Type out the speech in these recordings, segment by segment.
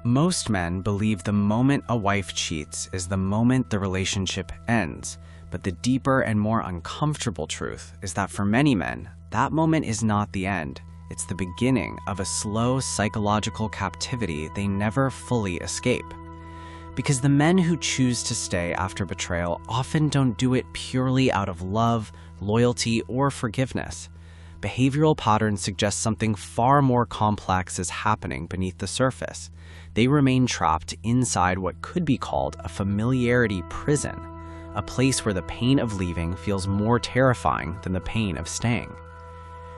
Most men believe the moment a wife cheats is the moment the relationship ends, but the deeper and more uncomfortable truth is that for many men, that moment is not the end. It's the beginning of a slow psychological captivity they never fully escape. Because the men who choose to stay after betrayal often don't do it purely out of love, loyalty, or forgiveness. Behavioral patterns suggest something far more complex is happening beneath the surface. They remain trapped inside what could be called a familiarity prison, a place where the pain of leaving feels more terrifying than the pain of staying.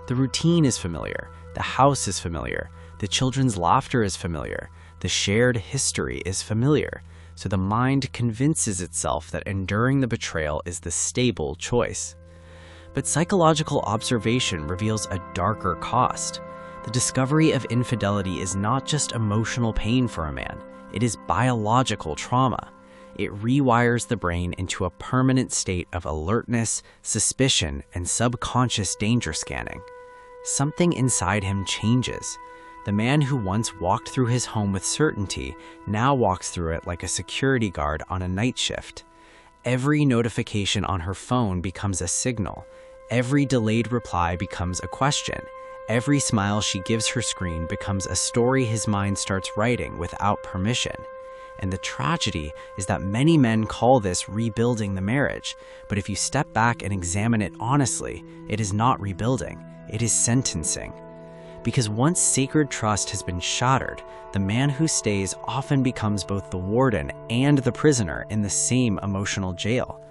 The routine is familiar, the house is familiar, the children's laughter is familiar, the shared history is familiar, so the mind convinces itself that enduring the betrayal is the stable choice. But psychological observation reveals a darker cost. The discovery of infidelity is not just emotional pain for a man, it is biological trauma. It rewires the brain into a permanent state of alertness, suspicion, and subconscious danger scanning. Something inside him changes. The man who once walked through his home with certainty now walks through it like a security guard on a night shift. Every notification on her phone becomes a signal. Every delayed reply becomes a question. Every smile she gives her screen becomes a story his mind starts writing without permission. And the tragedy is that many men call this rebuilding the marriage, but if you step back and examine it honestly, it is not rebuilding, it is sentencing. Because once sacred trust has been shattered, the man who stays often becomes both the warden and the prisoner in the same emotional jail.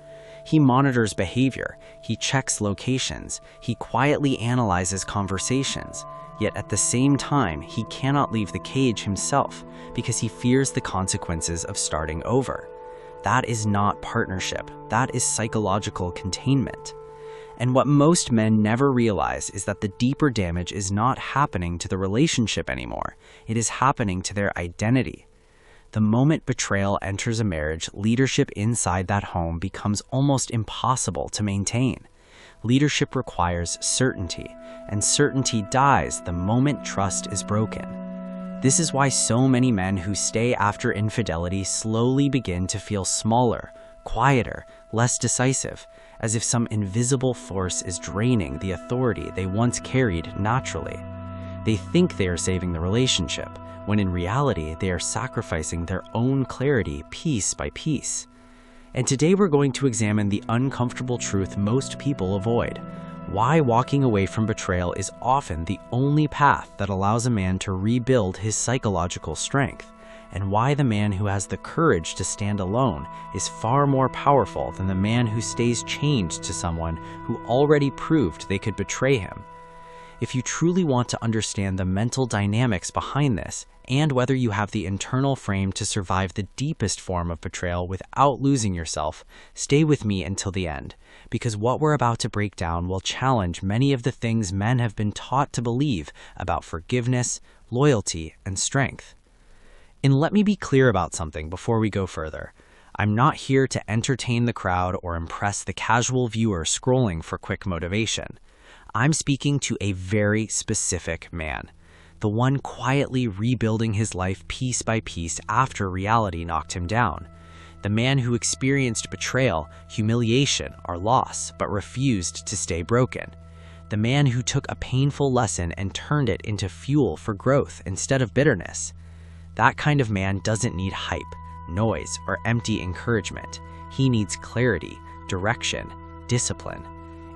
He monitors behavior, he checks locations, he quietly analyzes conversations, yet at the same time, he cannot leave the cage himself because he fears the consequences of starting over. That is not partnership, that is psychological containment. And what most men never realize is that the deeper damage is not happening to the relationship anymore, it is happening to their identity. The moment betrayal enters a marriage, leadership inside that home becomes almost impossible to maintain. Leadership requires certainty, and certainty dies the moment trust is broken. This is why so many men who stay after infidelity slowly begin to feel smaller, quieter, less decisive, as if some invisible force is draining the authority they once carried naturally. They think they are saving the relationship, when in reality they are sacrificing their own clarity piece by piece. And today we're going to examine the uncomfortable truth most people avoid: why walking away from betrayal is often the only path that allows a man to rebuild his psychological strength, and why the man who has the courage to stand alone is far more powerful than the man who stays chained to someone who already proved they could betray him. If you truly want to understand the mental dynamics behind this, and whether you have the internal frame to survive the deepest form of betrayal without losing yourself, stay with me until the end, because what we're about to break down will challenge many of the things men have been taught to believe about forgiveness, loyalty, and strength. And let me be clear about something before we go further. I'm not here to entertain the crowd or impress the casual viewer scrolling for quick motivation. I'm speaking to a very specific man, the one quietly rebuilding his life piece by piece after reality knocked him down. The man who experienced betrayal, humiliation, or loss, but refused to stay broken. The man who took a painful lesson and turned it into fuel for growth instead of bitterness. That kind of man doesn't need hype, noise, or empty encouragement. He needs clarity, direction, discipline.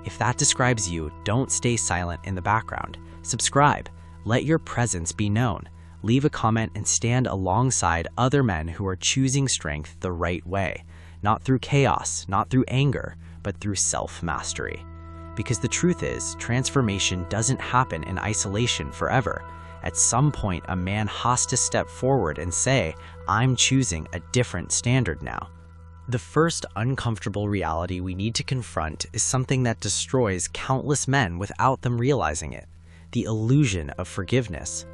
If that describes you, don't stay silent in the background. Subscribe, let your presence be known, leave a comment, and stand alongside other men who are choosing strength the right way, not through chaos, not through anger, but through self-mastery. Because the truth is, transformation doesn't happen in isolation forever. At some point, a man has to step forward and say, I'm choosing a different standard now. The first uncomfortable reality we need to confront is something that destroys countless men without them realizing it: the illusion of forgiveness.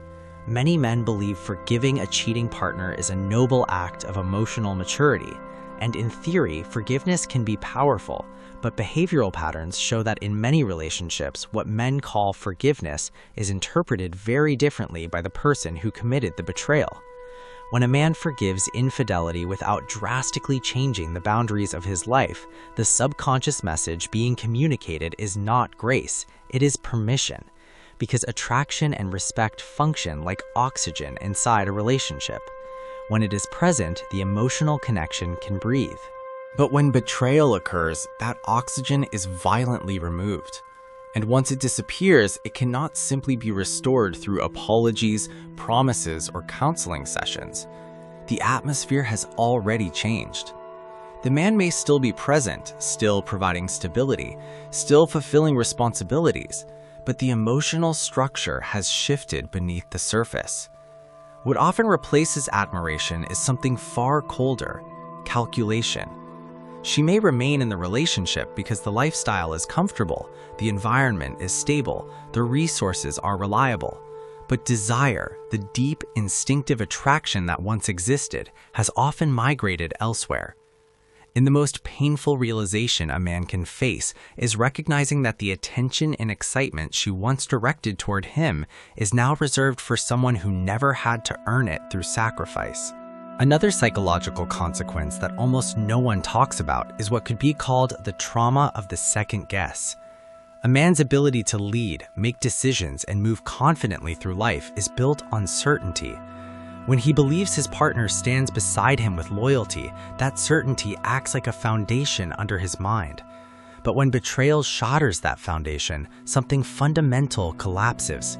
Many men believe forgiving a cheating partner is a noble act of emotional maturity, and in theory, forgiveness can be powerful, but behavioral patterns show that in many relationships, what men call forgiveness is interpreted very differently by the person who committed the betrayal. When a man forgives infidelity without drastically changing the boundaries of his life, the subconscious message being communicated is not grace, it is permission. Because attraction and respect function like oxygen inside a relationship. When it is present, the emotional connection can breathe. But when betrayal occurs, that oxygen is violently removed. And once it disappears, it cannot simply be restored through apologies, promises, or counseling sessions. The atmosphere has already changed. The man may still be present, still providing stability, still fulfilling responsibilities, but the emotional structure has shifted beneath the surface. What often replaces admiration is something far colder: calculation. She may remain in the relationship because the lifestyle is comfortable, the environment is stable, the resources are reliable. But desire, the deep instinctive attraction that once existed, has often migrated elsewhere. And the most painful realization a man can face is recognizing that the attention and excitement she once directed toward him is now reserved for someone who never had to earn it through sacrifice. Another psychological consequence that almost no one talks about is what could be called the trauma of the second guess. A man's ability to lead, make decisions, and move confidently through life is built on certainty. When he believes his partner stands beside him with loyalty, that certainty acts like a foundation under his mind. But when betrayal shatters that foundation, something fundamental collapses.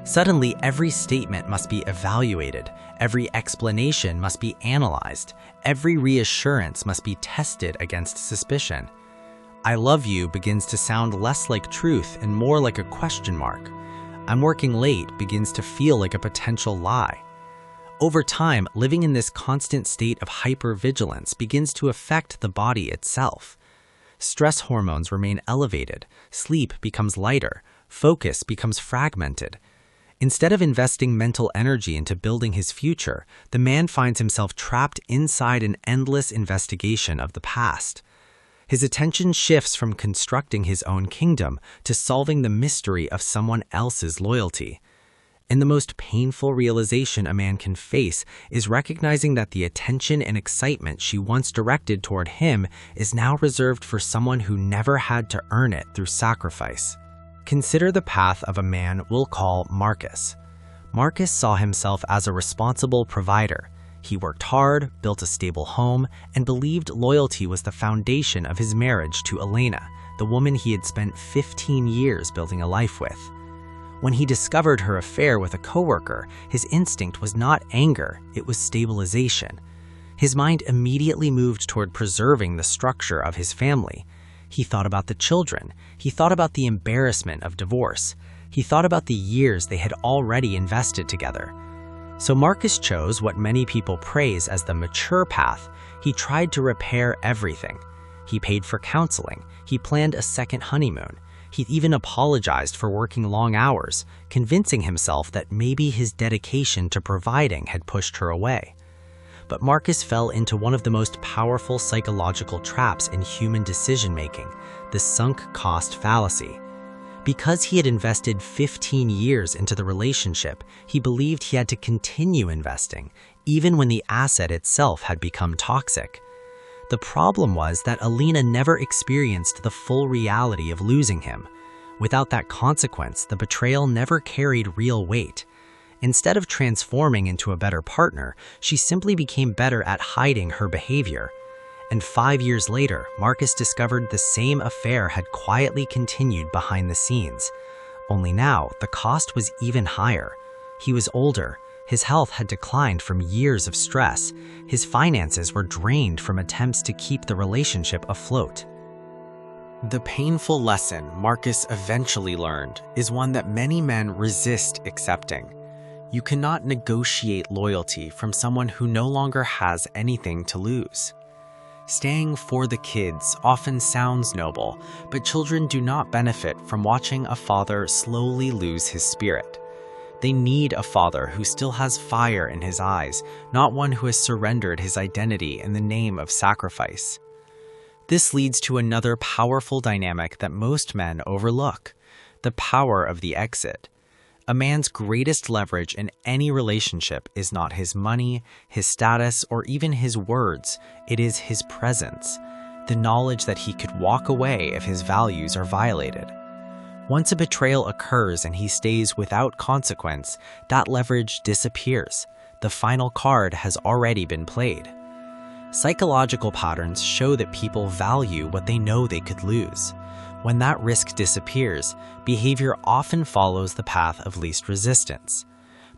Suddenly, every statement must be evaluated, every explanation must be analyzed, every reassurance must be tested against suspicion. "I love you" begins to sound less like truth and more like a question mark. "I'm working late" begins to feel like a potential lie. Over time, living in this constant state of hypervigilance begins to affect the body itself. Stress hormones remain elevated, sleep becomes lighter, focus becomes fragmented. Instead of investing mental energy into building his future, the man finds himself trapped inside an endless investigation of the past. His attention shifts from constructing his own kingdom to solving the mystery of someone else's loyalty. And the most painful realization a man can face is recognizing that the attention and excitement she once directed toward him is now reserved for someone who never had to earn it through sacrifice. Consider the path of a man we'll call Marcus. Marcus saw himself as a responsible provider. He worked hard, built a stable home, and believed loyalty was the foundation of his marriage to Elena, the woman he had spent 15 years building a life with. When he discovered her affair with a coworker, his instinct was not anger, it was stabilization. His mind immediately moved toward preserving the structure of his family. He thought about the children. He thought about the embarrassment of divorce. He thought about the years they had already invested together. So Marcus chose what many people praise as the mature path. He tried to repair everything. He paid for counseling. He planned a second honeymoon. He even apologized for working long hours, convincing himself that maybe his dedication to providing had pushed her away. But Marcus fell into one of the most powerful psychological traps in human decision-making, the sunk cost fallacy. Because he had invested 15 years into the relationship, he believed he had to continue investing, even when the asset itself had become toxic. The problem was that Alina never experienced the full reality of losing him. Without that consequence, the betrayal never carried real weight. Instead of transforming into a better partner, she simply became better at hiding her behavior. And 5 years later, Marcus discovered the same affair had quietly continued behind the scenes. Only now, the cost was even higher. He was older. His health had declined from years of stress. His finances were drained from attempts to keep the relationship afloat. The painful lesson Marcus eventually learned is one that many men resist accepting. You cannot negotiate loyalty from someone who no longer has anything to lose. Staying for the kids often sounds noble, but children do not benefit from watching a father slowly lose his spirit. They need a father who still has fire in his eyes, not one who has surrendered his identity in the name of sacrifice. This leads to another powerful dynamic that most men overlook: the power of the exit. A man's greatest leverage in any relationship is not his money, his status, or even his words. It is his presence, the knowledge that he could walk away if his values are violated. Once a betrayal occurs and he stays without consequence, that leverage disappears. The final card has already been played. Psychological patterns show that people value what they know they could lose. When that risk disappears, behavior often follows the path of least resistance.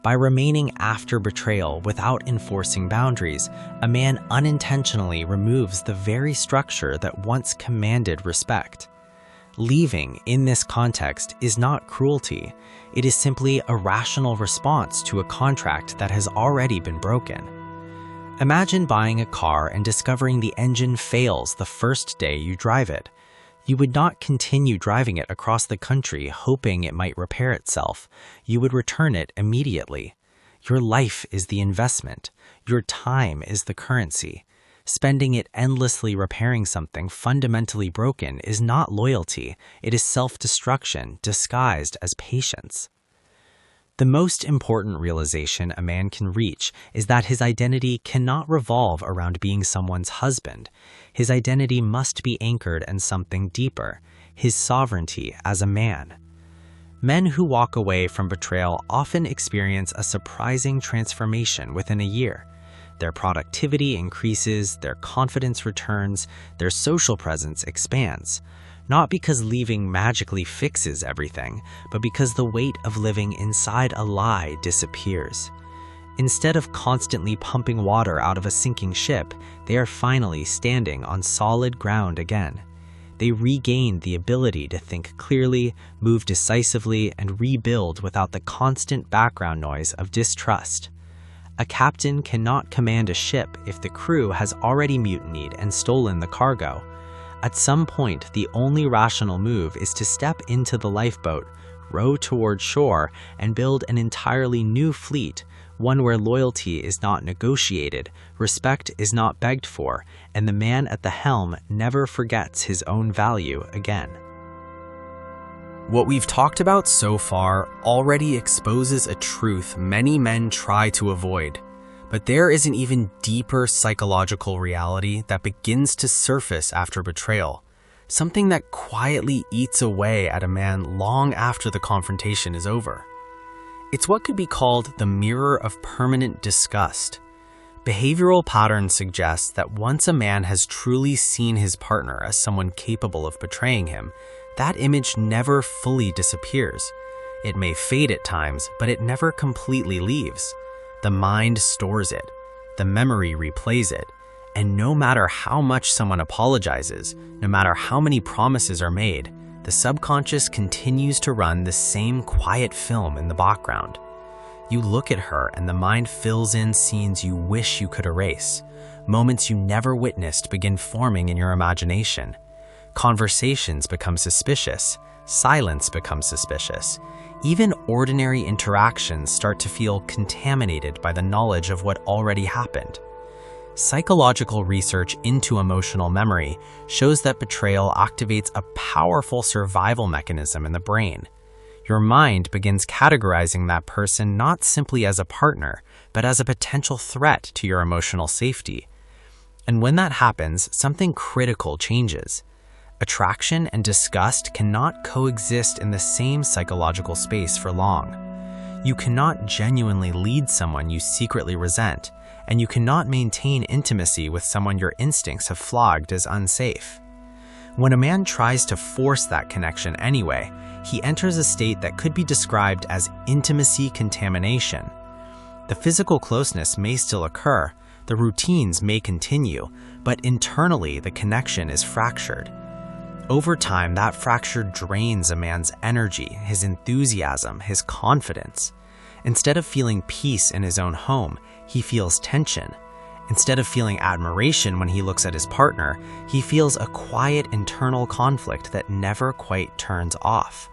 By remaining after betrayal without enforcing boundaries, a man unintentionally removes the very structure that once commanded respect. Leaving, in this context, is not cruelty. It is simply a rational response to a contract that has already been broken. Imagine buying a car and discovering the engine fails the first day you drive it. You would not continue driving it across the country hoping it might repair itself. You would return it immediately. Your life is the investment. Your time is the currency. Spending it endlessly repairing something fundamentally broken is not loyalty. It is self-destruction disguised as patience. The most important realization a man can reach is that his identity cannot revolve around being someone's husband. His identity must be anchored in something deeper, his sovereignty as a man. Men who walk away from betrayal often experience a surprising transformation within a year. Their productivity increases, their confidence returns, their social presence expands. Not because leaving magically fixes everything, but because the weight of living inside a lie disappears. Instead of constantly pumping water out of a sinking ship, they are finally standing on solid ground again. They regain the ability to think clearly, move decisively, and rebuild without the constant background noise of distrust. A captain cannot command a ship if the crew has already mutinied and stolen the cargo. At some point, the only rational move is to step into the lifeboat, row toward shore, and build an entirely new fleet, one where loyalty is not negotiated, respect is not begged for, and the man at the helm never forgets his own value again. What we've talked about so far already exposes a truth many men try to avoid. But there is an even deeper psychological reality that begins to surface after betrayal, something that quietly eats away at a man long after the confrontation is over. It's what could be called the mirror of permanent disgust. Behavioral patterns suggest that once a man has truly seen his partner as someone capable of betraying him, that image never fully disappears. It may fade at times, but it never completely leaves. The mind stores it, the memory replays it, and no matter how much someone apologizes, no matter how many promises are made, the subconscious continues to run the same quiet film in the background. You look at her and the mind fills in scenes you wish you could erase. Moments you never witnessed begin forming in your imagination. Conversations become suspicious, silence becomes suspicious. Even ordinary interactions start to feel contaminated by the knowledge of what already happened. Psychological research into emotional memory shows that betrayal activates a powerful survival mechanism in the brain. Your mind begins categorizing that person not simply as a partner, but as a potential threat to your emotional safety. And when that happens, something critical changes. Attraction and disgust cannot coexist in the same psychological space for long. You cannot genuinely lead someone you secretly resent, and you cannot maintain intimacy with someone your instincts have flagged as unsafe. When a man tries to force that connection anyway, he enters a state that could be described as intimacy contamination. The physical closeness may still occur, the routines may continue, but internally the connection is fractured. Over time, that fracture drains a man's energy, his enthusiasm, his confidence. Instead of feeling peace in his own home, he feels tension. Instead of feeling admiration when he looks at his partner, he feels a quiet internal conflict that never quite turns off.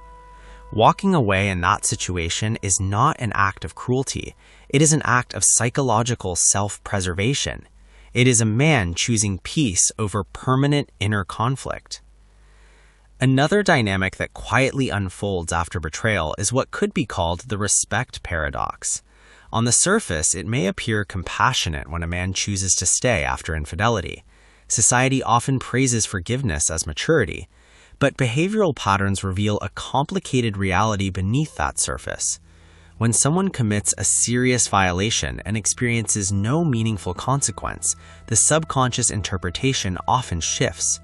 Walking away in that situation is not an act of cruelty. It is an act of psychological self-preservation. It is a man choosing peace over permanent inner conflict. Another dynamic that quietly unfolds after betrayal is what could be called the respect paradox. On the surface, it may appear compassionate when a man chooses to stay after infidelity. Society often praises forgiveness as maturity, but behavioral patterns reveal a complicated reality beneath that surface. When someone commits a serious violation and experiences no meaningful consequence, the subconscious interpretation often shifts.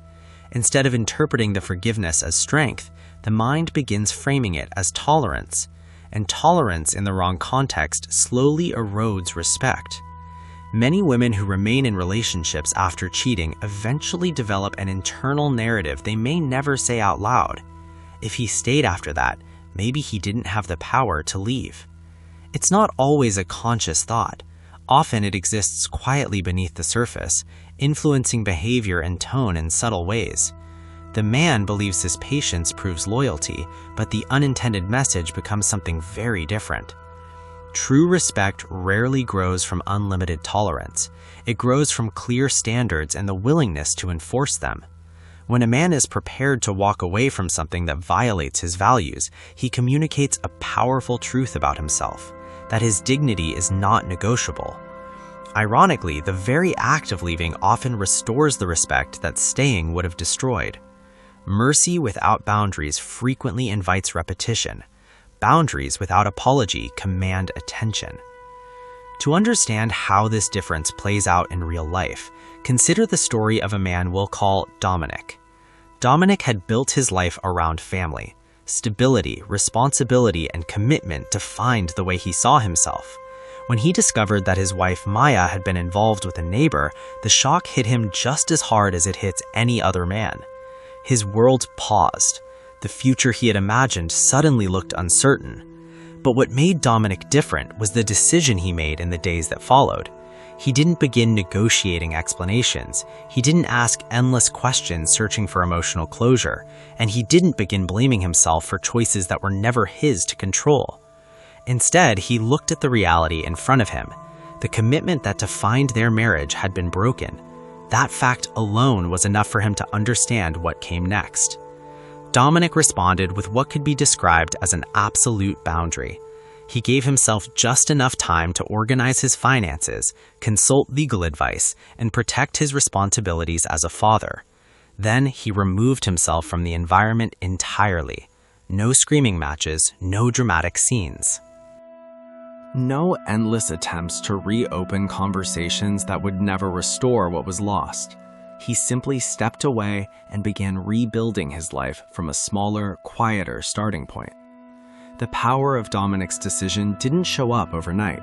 Instead of interpreting the forgiveness as strength, the mind begins framing it as tolerance, and tolerance in the wrong context slowly erodes respect. Many women who remain in relationships after cheating eventually develop an internal narrative they may never say out loud. If he stayed after that, maybe he didn't have the power to leave. It's not always a conscious thought. Often it exists quietly beneath the surface, influencing behavior and tone in subtle ways. The man believes his patience proves loyalty, but the unintended message becomes something very different. True respect rarely grows from unlimited tolerance. It grows from clear standards and the willingness to enforce them. When a man is prepared to walk away from something that violates his values, he communicates a powerful truth about himself, that his dignity is not negotiable. Ironically, the very act of leaving often restores the respect that staying would have destroyed. Mercy without boundaries frequently invites repetition. Boundaries without apology command attention. To understand how this difference plays out in real life, consider the story of a man we'll call Dominic. Dominic had built his life around family. Stability, responsibility, and commitment defined the way he saw himself. When he discovered that his wife Maya had been involved with a neighbor, the shock hit him just as hard as it hits any other man. His world paused. The future he had imagined suddenly looked uncertain. But what made Dominic different was the decision he made in the days that followed. He didn't begin negotiating explanations. He didn't ask endless questions searching for emotional closure. And he didn't begin blaming himself for choices that were never his to control. Instead, he looked at the reality in front of him. The commitment that defined their marriage had been broken. That fact alone was enough for him to understand what came next. Dominic responded with what could be described as an absolute boundary. He gave himself just enough time to organize his finances, consult legal advice, and protect his responsibilities as a father. Then he removed himself from the environment entirely. No screaming matches, no dramatic scenes. No endless attempts to reopen conversations that would never restore what was lost. He simply stepped away and began rebuilding his life from a smaller, quieter starting point. The power of Dominic's decision didn't show up overnight.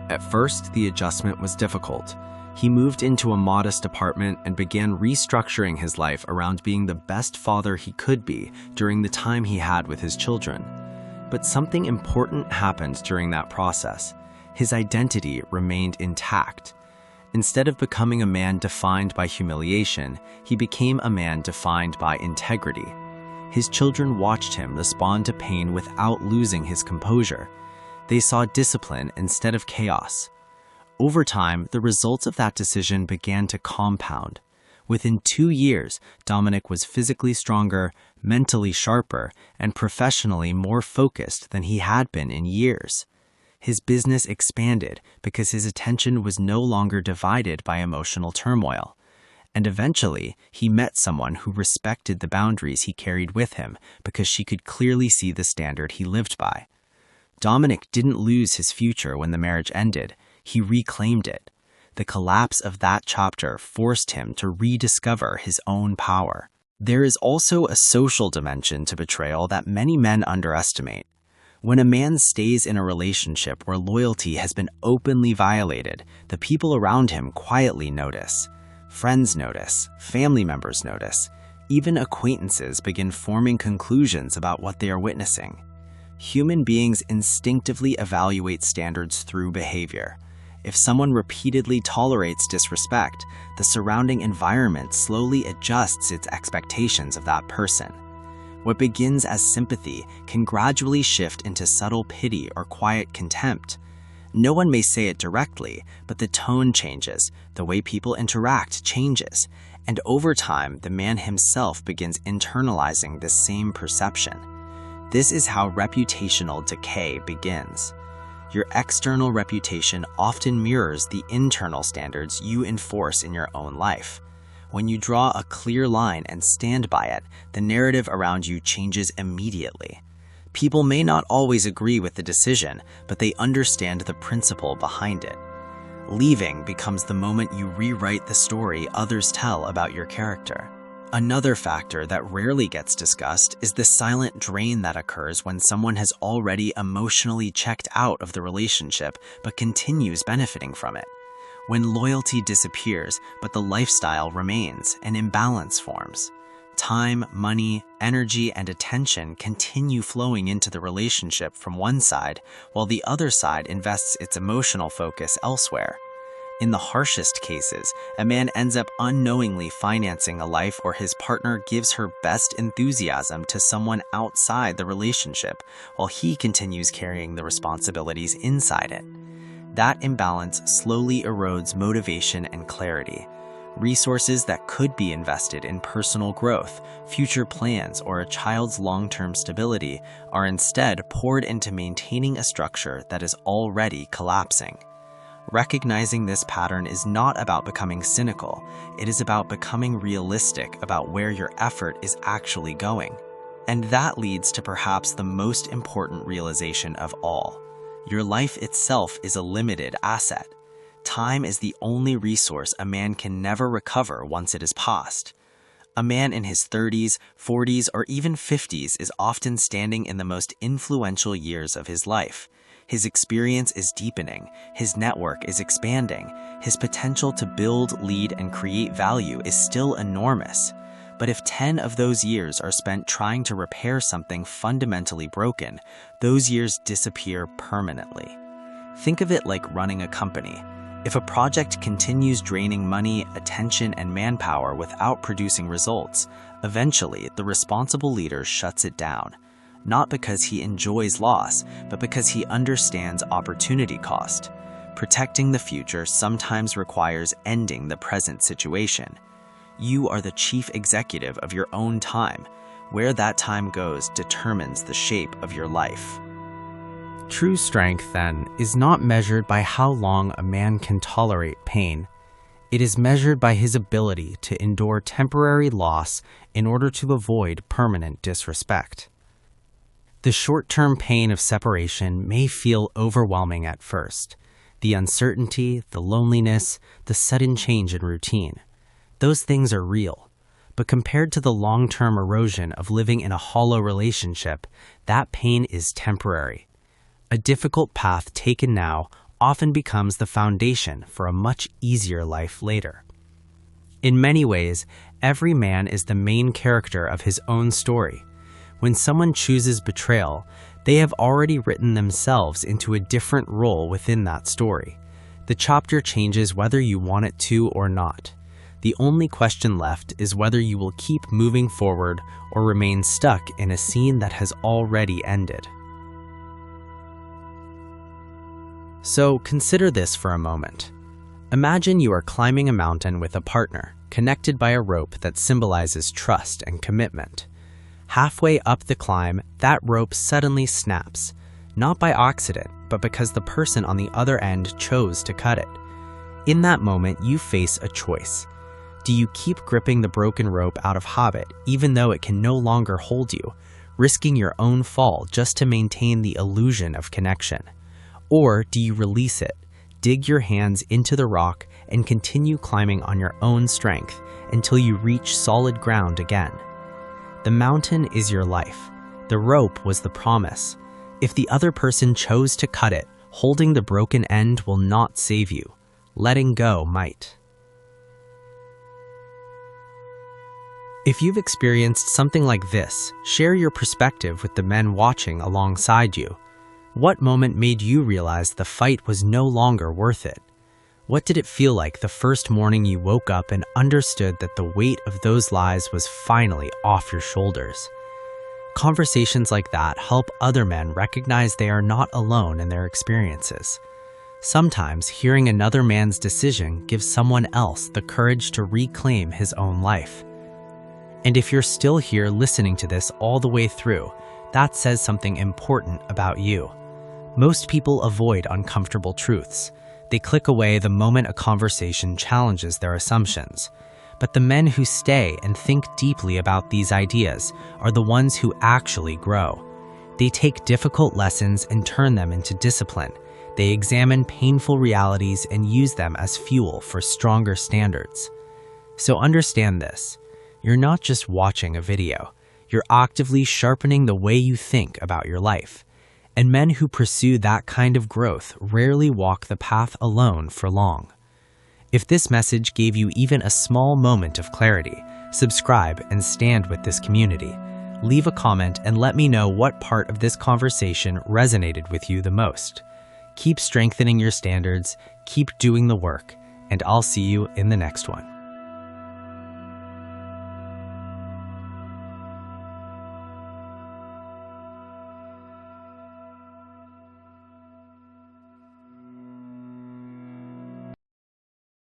At first, the adjustment was difficult. He moved into a modest apartment and began restructuring his life around being the best father he could be during the time he had with his children. But something important happened during that process. His identity remained intact. Instead of becoming a man defined by humiliation, he became a man defined by integrity. His children watched him respond to pain without losing his composure. They saw discipline instead of chaos. Over time, the results of that decision began to compound. Within 2 years, Dominic was physically stronger, mentally sharper, and professionally more focused than he had been in years. His business expanded because his attention was no longer divided by emotional turmoil. And eventually, he met someone who respected the boundaries he carried with him because she could clearly see the standard he lived by. Dominic didn't lose his future when the marriage ended. He reclaimed it. The collapse of that chapter forced him to rediscover his own power. There is also a social dimension to betrayal that many men underestimate. When a man stays in a relationship where loyalty has been openly violated, the people around him quietly notice. Friends notice, family members notice, even acquaintances begin forming conclusions about what they are witnessing. Human beings instinctively evaluate standards through behavior. If someone repeatedly tolerates disrespect, the surrounding environment slowly adjusts its expectations of that person. What begins as sympathy can gradually shift into subtle pity or quiet contempt. No one may say it directly, but the tone changes, the way people interact changes, and over time, the man himself begins internalizing the same perception. This is how reputational decay begins. Your external reputation often mirrors the internal standards you enforce in your own life. When you draw a clear line and stand by it, the narrative around you changes immediately. People may not always agree with the decision, but they understand the principle behind it. Leaving becomes the moment you rewrite the story others tell about your character. Another factor that rarely gets discussed is the silent drain that occurs when someone has already emotionally checked out of the relationship but continues benefiting from it. When loyalty disappears, but the lifestyle remains, an imbalance forms. Time, money, energy, and attention continue flowing into the relationship from one side, while the other side invests its emotional focus elsewhere. In the harshest cases, a man ends up unknowingly financing a life where his partner gives her best enthusiasm to someone outside the relationship, while he continues carrying the responsibilities inside it. That imbalance slowly erodes motivation and clarity. Resources that could be invested in personal growth, future plans, or a child's long-term stability are instead poured into maintaining a structure that is already collapsing. Recognizing this pattern is not about becoming cynical. It is about becoming realistic about where your effort is actually going. And that leads to perhaps the most important realization of all. Your life itself is a limited asset. Time is the only resource a man can never recover once it is past. A man in his 30s, 40s, or even 50s is often standing in the most influential years of his life. His experience is deepening, his network is expanding, his potential to build, lead, and create value is still enormous. But if 10 of those years are spent trying to repair something fundamentally broken, those years disappear permanently. Think of it like running a company. If a project continues draining money, attention, and manpower without producing results, eventually the responsible leader shuts it down. Not because he enjoys loss, but because he understands opportunity cost. Protecting the future sometimes requires ending the present situation. You are the chief executive of your own time. Where that time goes determines the shape of your life. True strength, then, is not measured by how long a man can tolerate pain. It is measured by his ability to endure temporary loss in order to avoid permanent disrespect. The short-term pain of separation may feel overwhelming at first. The uncertainty, the loneliness, the sudden change in routine. Those things are real. But compared to the long-term erosion of living in a hollow relationship, that pain is temporary. A difficult path taken now often becomes the foundation for a much easier life later. In many ways, every man is the main character of his own story. When someone chooses betrayal, they have already written themselves into a different role within that story. The chapter changes whether you want it to or not. The only question left is whether you will keep moving forward or remain stuck in a scene that has already ended. So consider this for a moment. Imagine you are climbing a mountain with a partner, connected by a rope that symbolizes trust and commitment. Halfway up the climb, that rope suddenly snaps, not by accident, but because the person on the other end chose to cut it. In that moment, you face a choice. Do you keep gripping the broken rope out of habit, even though it can no longer hold you, risking your own fall just to maintain the illusion of connection? Or do you release it, dig your hands into the rock, and continue climbing on your own strength until you reach solid ground again? The mountain is your life. The rope was the promise. If the other person chose to cut it, holding the broken end will not save you. Letting go might. If you've experienced something like this, share your perspective with the men watching alongside you. What moment made you realize the fight was no longer worth it? What did it feel like the first morning you woke up and understood that the weight of those lies was finally off your shoulders? Conversations like that help other men recognize they are not alone in their experiences. Sometimes hearing another man's decision gives someone else the courage to reclaim his own life. And if you're still here listening to this all the way through, that says something important about you. Most people avoid uncomfortable truths. They click away the moment a conversation challenges their assumptions. But the men who stay and think deeply about these ideas are the ones who actually grow. They take difficult lessons and turn them into discipline. They examine painful realities and use them as fuel for stronger standards. So understand this. You're not just watching a video. You're actively sharpening the way you think about your life. And men who pursue that kind of growth rarely walk the path alone for long. If this message gave you even a small moment of clarity, subscribe and stand with this community. Leave a comment and let me know what part of this conversation resonated with you the most. Keep strengthening your standards, keep doing the work, and I'll see you in the next one.